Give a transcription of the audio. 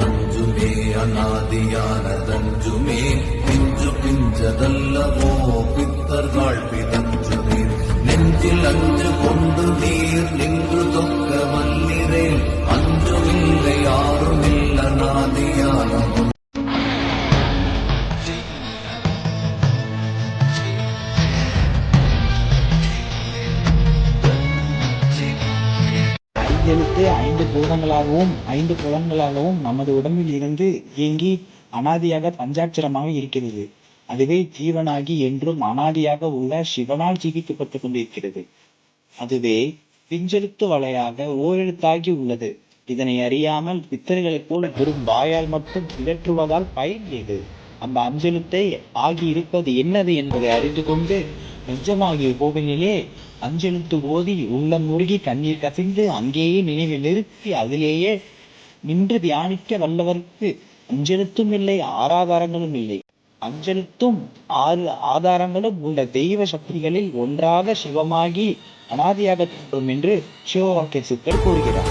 அஞ்சுமே அநாதியானதஞ்சுமே பிஞ்சு பிஞ்சதல்லவோ பித்தர்கள் பிதஞ்சுமே நெஞ்சில் அஞ்சு கொண்டு நீர் நின்று தொக்க வல்லிரேன் அஞ்சுமில்லை யாருமில்ல நாதியானவன் ஐந்தெழுத்து ஐந்து பூதங்களாகவும் ஐந்து புலன்களாகவும் நமது உடம்பில் இருந்து இயங்கி அனாதியாக பஞ்சாட்சரமாக இருக்கிறது. அதுவே ஜீவனாகி என்றும் அனாதியாக உள்ள சிவனால் ஜீவிக்கப்பட்டுக் கொண்டிருக்கிறது. அதுவே பிஞ்செழுத்து வலையாக ஓரெழுத்தாகி உள்ளது. இதனை அறியாமல் பித்தர்களைப் போல் வெறும் வாயால் மட்டும் பிதற்றுவதால் பயன் ஏது? அந்த அஞ்செழுத்தை ஆகி இருப்பது என்னது என்பதை அறிந்து கொண்டு நிஜமாகிய கோவிலிலே அஞ்செழுத்து ஓதி உள்ளம் மூழ்கி கண்ணீர் கசிந்து அங்கேயே நினைவில் நிறுத்தி அதிலேயே நின்று தியானிக்க வல்லவருக்கு அஞ்செழுத்தும் இல்லை, ஆறாதாரங்களும் இல்லை. அஞ்செழுத்தும் 6 ஆதாரங்களும் உள்ள தெய்வ சக்திகளில் ஒன்றாக சிவமாகி அனாதியாக தோன்றும் என்று சிவவாக்கிய சித்தர் கூறுகிறார்.